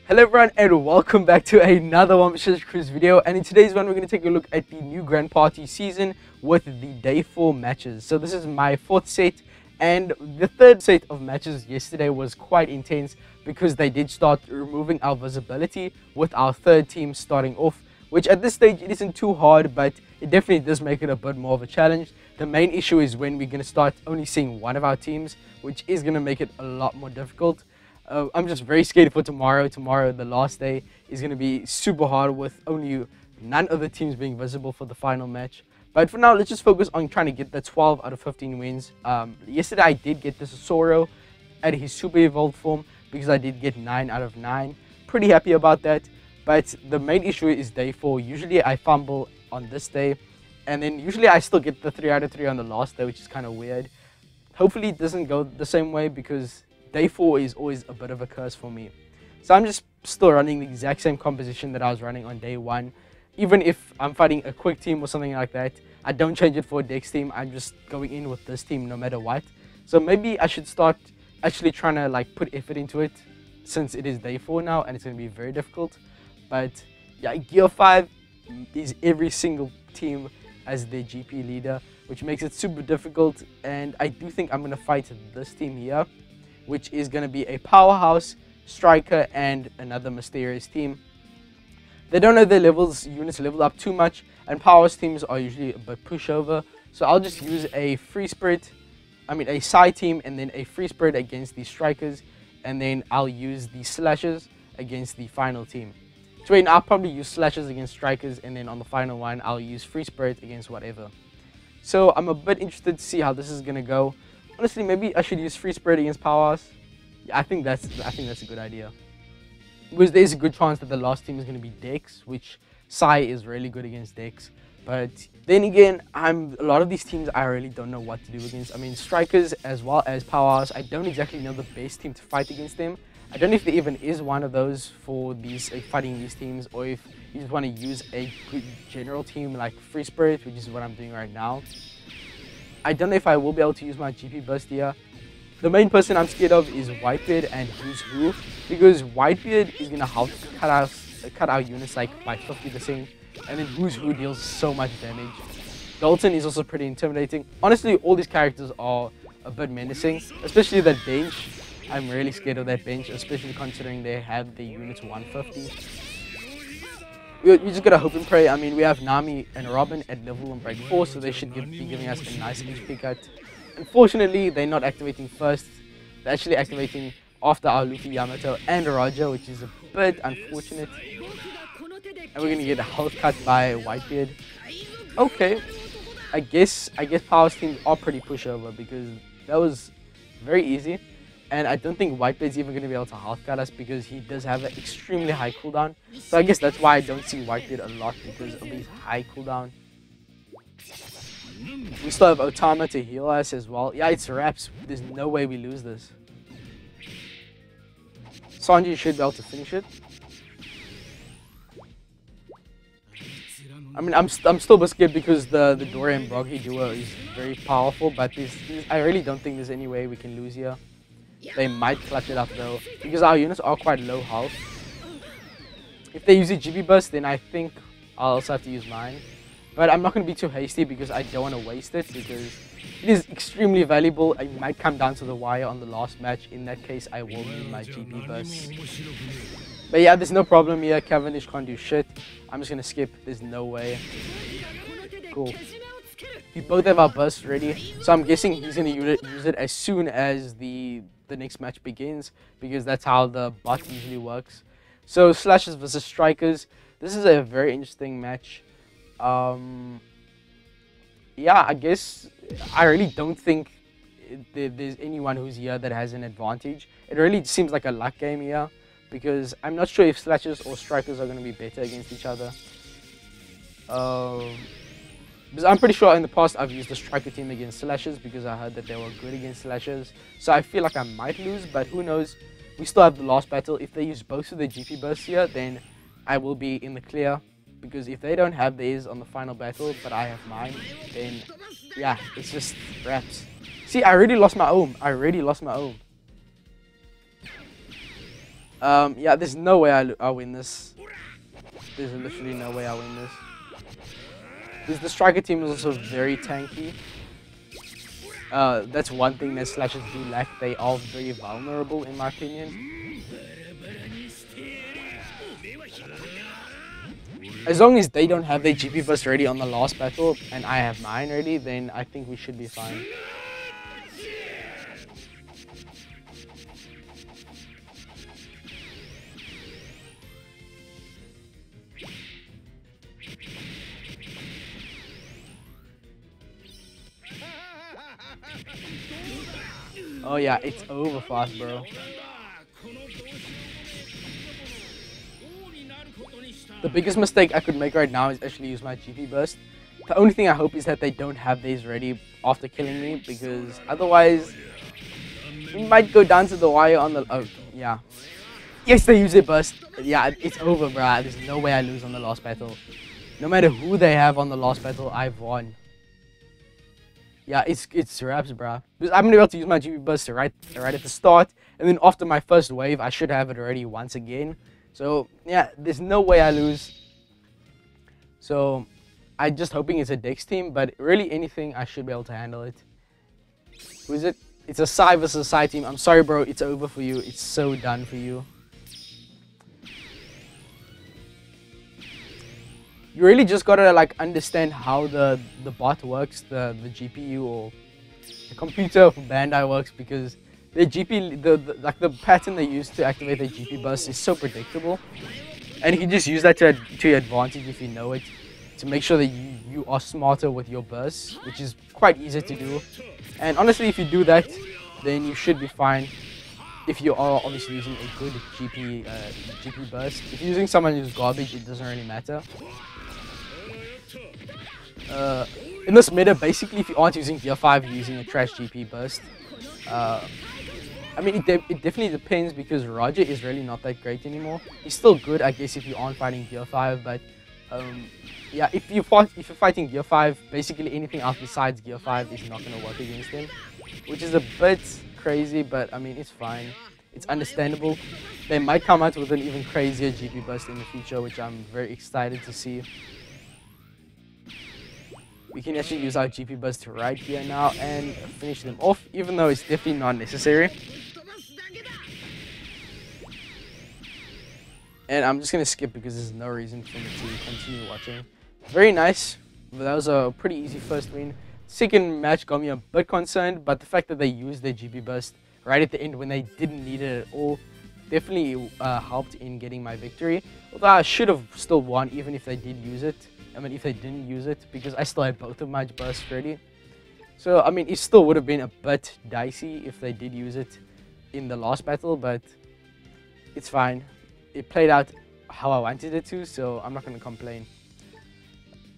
Hello everyone and welcome back to another One vs Chris video, and in today's one we're going to take a look at the new Grand Party season with the Day 4 matches. So this is my fourth set, and the third set of matches yesterday was quite intense because they did start removing our visibility with our third team starting off, which at this stage it isn't too hard, but it definitely does make it a bit more of a challenge. The main issue is when we're going to start only seeing one of our teams, which is going to make it a lot more difficult. I'm just very scared for tomorrow. Tomorrow, the last day, is going to be super hard with only none of the teams being visible for the final match. But for now, let's just focus on trying to get the 12 out of 15 wins. Yesterday, I did get this Soro at his super evolved form because I did get 9 out of 9. Pretty happy about that. But the main issue is day 4. Usually, I fumble on this day. And then usually, I still get the 3 out of 3 on the last day, which is kind of weird. Hopefully, it doesn't go the same way because Day 4 is always a bit of a curse for me. So I'm just still running the exact same composition that I was running on day 1. Even if I'm fighting a quick team or something like that, I don't change it for a Dex team. I'm just going in with this team no matter what. So maybe I should start actually trying to put effort into it, since it is day 4 now and it's going to be very difficult. But yeah, Gear 5 is every single team as their GP leader, which makes it super difficult. And I do think I'm going to fight this team here, which is going to be a powerhouse, striker, and another mysterious team. They don't know their units level up too much, and powerhouse teams are usually a bit pushover. So I'll just use a a side team, and then a free spirit against the strikers, and then I'll use the slashes against the final team. So I'll probably use slashes against strikers, and then on the final one, I'll use free spirit against whatever. So I'm a bit interested to see how this is going to go. Honestly, maybe I should use free spirit against powerhouse. Yeah, I think that's a good idea. Because there's a good chance that the last team is going to be Dex, which Sai is really good against Dex. But then again, a lot of these teams I really don't know what to do against. I mean, strikers as well as powerhouse, I don't exactly know the best team to fight against them. I don't know if there even is one of those for these fighting these teams, or if you just want to use a good general team like free spirit, which is what I'm doing right now. I don't know if I will be able to use my GP burst here. The main person I'm scared of is Whitebeard and Who's Who, because Whitebeard is going to help cut our units by 50%, and then Who's Who deals so much damage. Dalton is also pretty intimidating. Honestly, all these characters are a bit menacing, especially that bench. I'm really scared of that bench, especially considering they have the units 150. We just gotta hope and pray. I mean, we have Nami and Robin at level 1 break 4, so they should be giving us a nice HP cut. Unfortunately, they're not activating first. They're actually activating after our Luffy, Yamato, and Roger, which is a bit unfortunate. And we're gonna get a health cut by Whitebeard. Okay, I guess Power's teams are pretty pushover because that was very easy. And I don't think Whitebeard's even going to be able to health cut us because he does have an extremely high cooldown. So I guess that's why I don't see Whitebeard a lot, because of his high cooldown. We still have Otama to heal us as well. Yeah, it's Raps. There's no way we lose this. Sanji should be able to finish it. I mean, I'm still a bit scared because the Dora and Broggy duo is very powerful, but I really don't think there's any way we can lose here. They might clutch it up though, because our units are quite low health. If they use a GB burst, then I think I'll also have to use mine. But I'm not going to be too hasty because I don't want to waste it, because it is extremely valuable. It might come down to the wire on the last match. In that case, I will use my GB burst. But yeah, there's no problem here. Cavendish can't do shit. I'm just going to skip. There's no way. Cool. We both have our bursts ready, so I'm guessing he's going to use it as soon as the next match begins, because that's how the bot usually works. So slashes versus strikers. This is a very interesting match. Yeah, I guess I really don't think there's anyone who's here that has an advantage. It really seems like a luck game here, because I'm not sure if slashes or strikers are going to be better against each other. Because I'm pretty sure in the past I've used the striker team against slashes because I heard that they were good against slashes. So I feel like I might lose, but who knows. We still have the last battle. If they use both of their GP bursts here, then I will be in the clear. Because if they don't have theirs on the final battle, but I have mine, then yeah, it's just Raps. See, I already lost my ohm. Yeah, there's no way I win this. There's literally no way I win this. Because the striker team is also very tanky. That's one thing that slashers do lack. They are very vulnerable, in my opinion. As long as they don't have their GP burst ready on the last battle, and I have mine ready, then I think we should be fine. Oh yeah, it's over fast, bro. The biggest mistake I could make right now is actually use my GP burst. The only thing I hope is that they don't have these ready after killing me, because otherwise we might go down to the wire on the... Oh, yeah. Yes, they use their burst. Yeah, it's over, bruh. There's no way I lose on the last battle. No matter who they have on the last battle, I've won. Yeah, it's wraps, bruh. Because I'm gonna be able to use my GP burst right at the start, and then after my first wave, I should have it already once again. So yeah, there's no way I lose. So I'm just hoping it's a Dex team, but really anything I should be able to handle it. Who is it? It's a Psy versus Psy team. I'm sorry, bro. It's over for you. It's so done for you. You really just gotta like understand how the bot works, the GPU or the computer for Bandai works, because the GP like the pattern they use to activate the GP burst is so predictable, and you can just use that to your advantage if you know it, to make sure that you are smarter with your bursts, which is quite easy to do. And honestly, if you do that, then you should be fine. If you are obviously using a good GP burst. If you're using someone who's garbage, it doesn't really matter. In this meta, basically, if you aren't using D.4, you're using a trash GP burst. I mean, it definitely depends, because Roger is really not that great anymore. He's still good, I guess, if you aren't fighting D.4, but yeah, if you're fighting D.4, basically anything else besides D.4 is not going to work against him, which is a bit crazy, but I mean, it's fine. It's understandable. They might come out with an even crazier GP burst in the future, which I'm very excited to see. We can actually use our GP burst right here now and finish them off, even though it's definitely not necessary. And I'm just going to skip because there's no reason for me to continue watching. Very nice. That was a pretty easy first win. Second match got me a bit concerned, but the fact that they used their GP burst right at the end when they didn't need it at all definitely helped in getting my victory. Although I should have still won even if they did use it. I mean, if they didn't use it, because I still had both of my bursts ready. So, I mean, it still would have been a bit dicey if they did use it in the last battle, but it's fine. It played out how I wanted it to, so I'm not going to complain.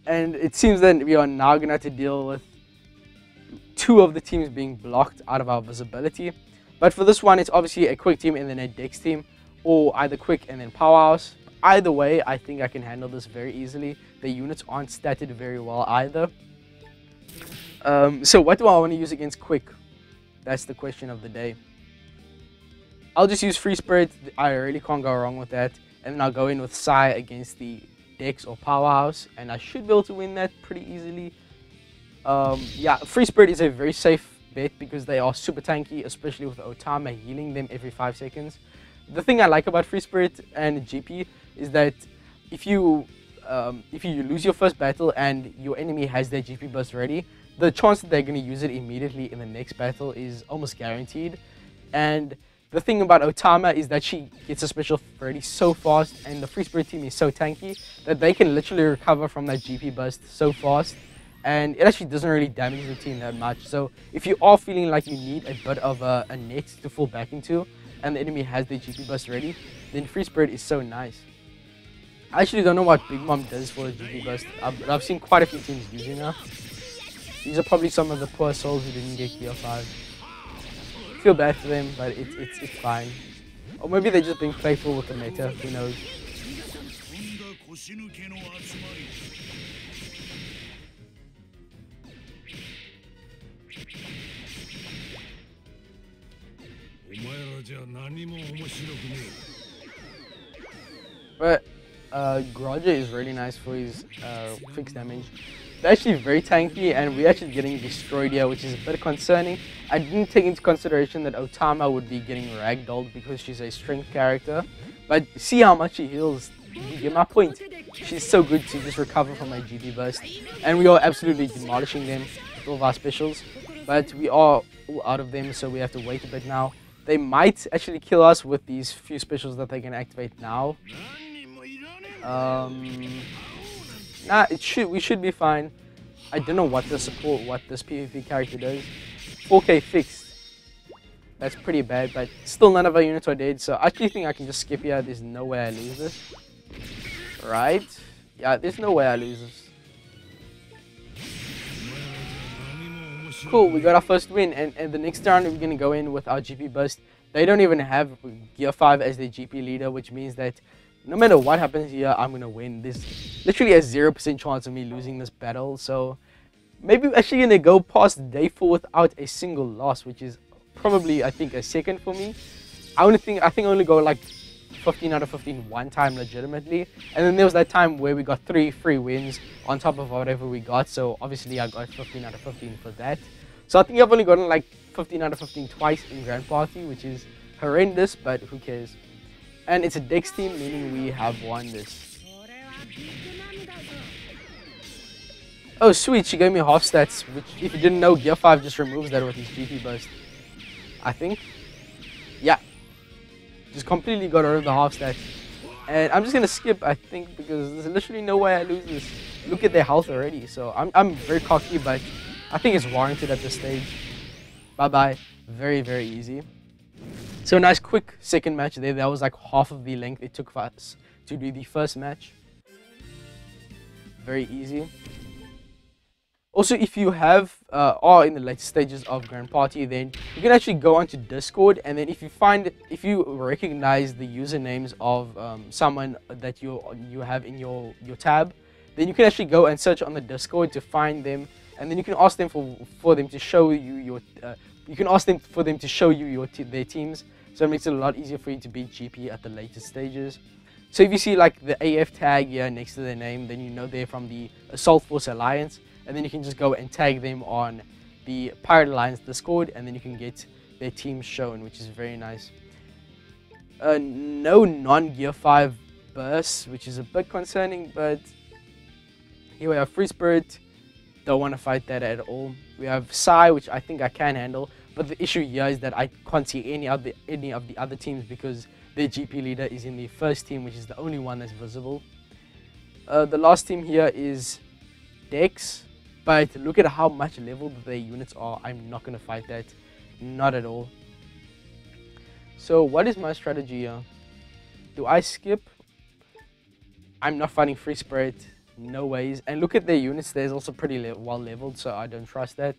And it seems that we are now going to have to deal with two of the teams being blocked out of our visibility. But for this one, it's obviously a quick team and then a Dex team, or either quick and then powerhouse. Either way, I think I can handle this very easily. The units aren't statted very well either. So what do I want to use against quick? That's the question of the day. I'll just use Free Spirit. I really can't go wrong with that. And then I'll go in with Psy against the Dex or Powerhouse, and I should be able to win that pretty easily. Yeah, Free Spirit is a very safe bet because they are super tanky, especially with Otama healing them every 5 seconds. The thing I like about Free Spirit and GP is that if you lose your first battle and your enemy has their GP burst ready, the chance that they're going to use it immediately in the next battle is almost guaranteed. And the thing about Otama is that she gets a special ready so fast, and the Free Spirit team is so tanky that they can literally recover from that GP burst so fast, and it actually doesn't really damage the team that much. So if you are feeling like you need a bit of a net to fall back into, and the enemy has their GP burst ready, then Free Spirit is so nice. I actually don't know what Big Mom does for a GP burst. I've seen quite a few teams using her. These are probably some of the poor souls who didn't get Gear 5. Feel bad for them, but it's fine. Or maybe they're just being playful with the meta, who knows. But Roger is really nice for his fixed damage. They're actually very tanky, and we're actually getting destroyed here, which is a bit concerning. I didn't take into consideration that Otama would be getting ragdolled because she's a strength character. But see how much she heals. You get my point. She's so good to just recover from my GP burst. And we are absolutely demolishing them with all of our specials. But we are all out of them, so we have to wait a bit now. They might actually kill us with these few specials that they can activate now. Nah, we should be fine. I don't know what this PvP character does. 4k fixed. That's pretty bad, but still none of our units are dead, so I actually think I can just skip here. There's no way I lose this. Right? Yeah, there's no way I lose this. Cool, we got our first win, and the next round we're going to go in with our GP burst. They don't even have Gear 5 as their GP leader, which means that no matter what happens here, I'm going to win. There's literally a 0% chance of me losing this battle, so maybe we're actually going to go past day 4 without a single loss, which is probably, I think, a second for me. I think I only go like 15 out of 15 one time legitimately, and then there was that time where we got 3 free wins on top of whatever we got, so obviously I got 15 out of 15 for that. So I think I've only gotten like 15 out of 15 twice in Grand Party, which is horrendous, but who cares. And it's a Dex team, meaning we have won this. Oh sweet, she gave me half stats, which if you didn't know, Gear 5 just removes that with his GP burst. I think. Yeah. Just completely got rid of the half stats. And I'm just gonna skip, I think, because there's literally no way I lose this. Look at their health already, so I'm very cocky, but I think it's warranted at this stage. Bye-bye. Very, very easy. So nice quick second match there. That was like half of the length it took for us to do the first match. Very easy. Also, if you are in the later stages of Grand Party, then you can actually go onto Discord, and then if you recognize the usernames of someone that you have in your tab, then you can actually go and search on the Discord to find them, and then you can ask them for them to show you your their teams. So it makes it a lot easier for you to beat GP at the later stages. So if you see like the AF tag here next to their name, then you know they're from the Assault Force Alliance. And then you can just go and tag them on the Pirate Alliance Discord, and then you can get their teams shown, which is very nice. No non-Gear 5 bursts, which is a bit concerning, but here we have Free Spirit. Don't want to fight that at all. We have Psy, which I think I can handle, but the issue here is that I can't see any of the other teams because their GP leader is in the first team, which is the only one that's visible. The last team here is Dex. But look at how much leveled their units are. I'm not going to fight that. Not at all. So what is my strategy here? Do I skip? I'm not fighting Free Spirit. No ways. And look at their units. There's also pretty well leveled, so I don't trust that.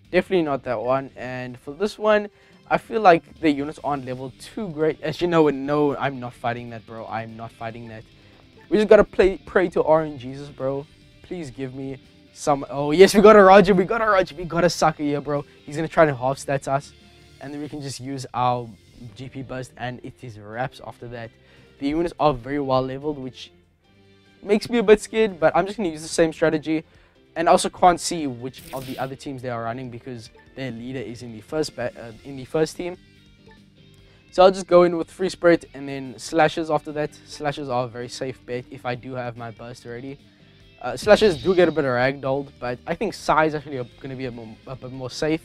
Definitely not that one. And for this one, I feel like the units aren't leveled too great. As you know, no, I'm not fighting that, bro. I'm not fighting that. We just got to pray to RNGesus, bro. Please give me oh yes, we got a Roger, we got a sucker here, bro. He's gonna try to half stats us, and then we can just use our GP burst, and it is wraps after that. The units are very well leveled, which makes me a bit scared, but I'm just gonna use the same strategy. And I also can't see which of the other teams they are running because their leader is in the first team. So I'll just go in with Free Spirit and then Slashes after that. Slashes are a very safe bet if I do have my burst already. Slashes do get a bit of ragdolled, but I think Psy is actually going to be a bit more safe.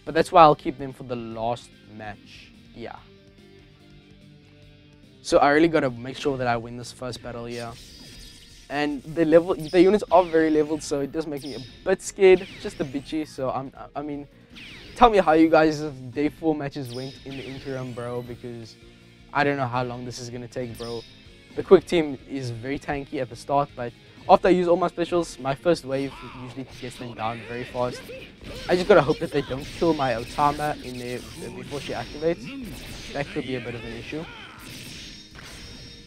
But that's why I'll keep them for the last match. Yeah. So I really got to make sure that I win this first battle here. And the units are very leveled, so it does make me a bit scared, just a bitchy. So I mean, tell me how you guys' day 4 matches went in the interim, bro, because I don't know how long this is going to take, bro. The quick team is very tanky at the start, but after I use all my specials, my first wave usually gets them down very fast. I just gotta hope that they don't kill my Otama in there before she activates. That could be a bit of an issue.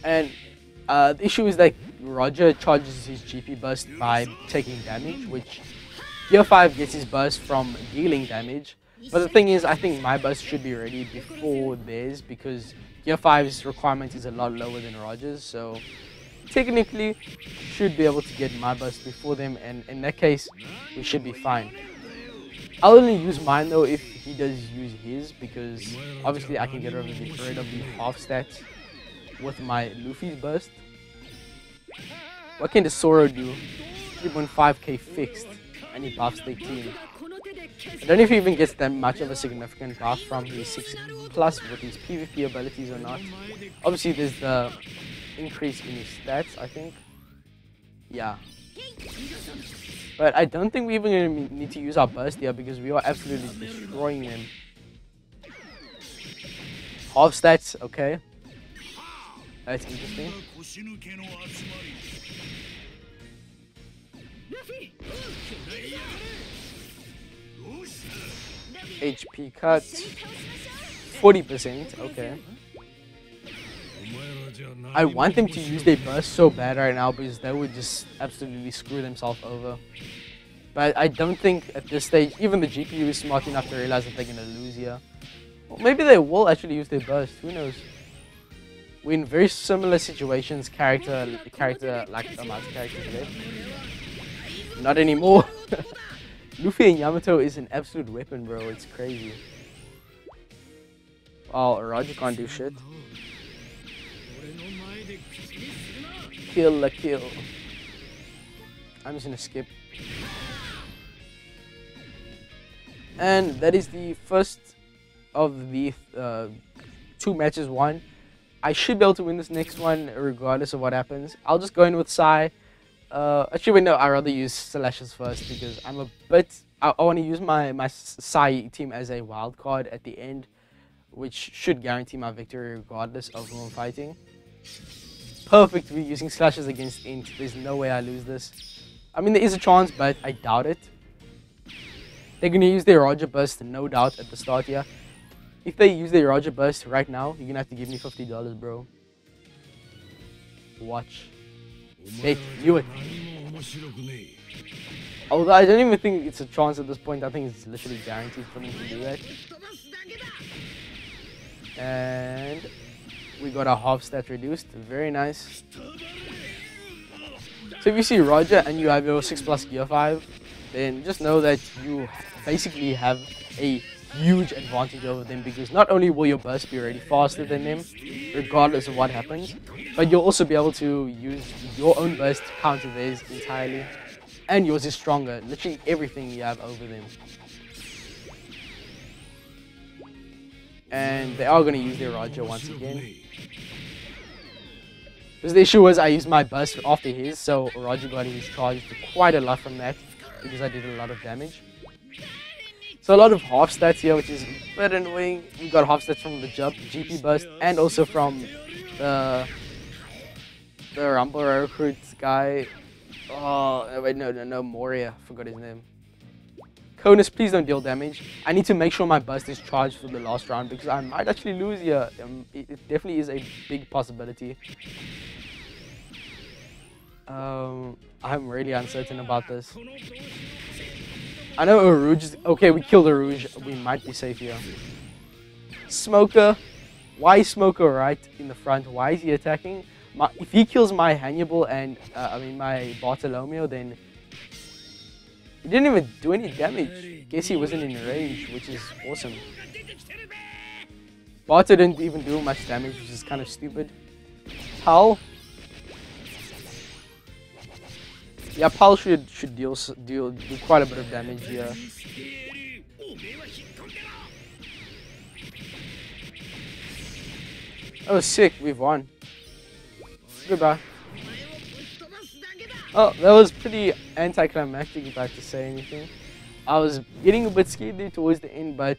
And the issue is that Roger charges his GP burst by taking damage, which Gear 5 gets his burst from dealing damage. But the thing is, I think my burst should be ready before theirs because Gear 5's requirement is a lot lower than Roger's, so technically should be able to get my burst before them, and in that case we should be fine. I'll only use mine though if he does use his, because obviously I can get rid of the half stats with my Luffy's burst. What can the Zoro do? 3.5k fixed, and he buffs the team. I don't know if he even gets that much of a significant buff from his 6+ with his PvP abilities or not. Obviously there's the increase in his stats, I think. Yeah. But I don't think we even gonna need to use our burst here, because we are absolutely destroying them. Half stats, okay. That's interesting. HP cut 40%, okay. I want them to use their burst so bad right now, because they would just absolutely screw themselves over. But I don't think at this stage even the GPU is smart enough to realize that they're gonna lose here. Well, maybe they will actually use their burst, who knows. We're in very similar situations, character like amount of characters left. Not anymore. Luffy and Yamato is an absolute weapon, bro. It's crazy. Oh, Roger can't do shit. Kill a kill. I'm just gonna skip. And that is the first of the 2 matches won. I should be able to win this next one regardless of what happens. I'll just go in with Sai. Actually, wait, no, I'd rather use Slashes first, because I'm a bit... I want to use my Sai team as a wild card at the end, which should guarantee my victory regardless of who I'm fighting. Perfect to be using Slashes against Int. There's no way I lose this. I mean, there is a chance, but I doubt it. They're going to use their Roger Burst, no doubt, at the start here. If they use their Roger Burst right now, you're going to have to give me $50, bro. Watch. Bet, knew it. Although I don't even think it's a chance at this point. I think it's literally guaranteed for me to do that. And we got our half stat reduced. Very nice. So if you see Roger and you have your 6+ Gear 5, then just know that you basically have a huge advantage over them, because not only will your burst be already faster than them, regardless of what happens, but you'll also be able to use your own burst to counter theirs entirely, and yours is stronger. Literally everything you have over them. And they are going to use their Roger once again, because the issue was I used my burst after his, so Roger got his charged quite a lot from that, because I did a lot of damage. So a lot of half stats here, which is a bit annoying. We got half stats from the GP burst, and also from the Rumble recruit guy. Oh wait, no, Moria, forgot his name. Conus, please don't deal damage. I need to make sure my burst is charged for the last round, because I might actually lose here. It definitely is a big possibility. I'm really uncertain about this. I know Arouge is... Okay, we killed Arouge. We might be safe here. Smoker. Why is Smoker right in the front? Why is he attacking? If he kills my Hannibal and... my Bartolomeo, then... He didn't even do any damage. Guess he wasn't in range, which is awesome. Barto didn't even do much damage, which is kind of stupid. Pal. Yeah, Pal should do quite a bit of damage here. Oh, sick, we've won. Goodbye. Oh, that was pretty anticlimactic, if I have to say anything. I was getting a bit scared there towards the end, but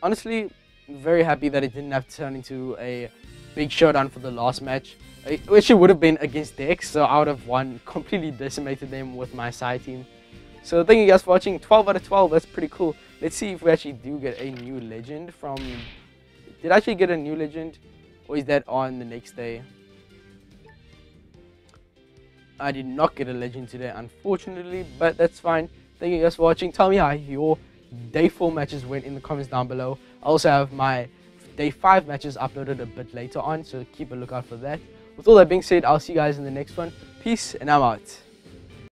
honestly, I'm very happy that it didn't have to turn into a big showdown for the last match. Which it would have been against Dex, so I would have won, completely decimated them with my side team. So thank you guys for watching. 12 out of 12, that's pretty cool. Let's see if we actually do get a new legend from... Did I actually get a new legend? Or is that on the next day? I did not get a legend today, unfortunately, but that's fine. Thank you guys for watching. Tell me how your day 4 matches went in the comments down below. I also have my day 5 matches uploaded a bit later on, so keep a lookout for that. With all that being said, I'll see you guys in the next one. Peace, and I'm out.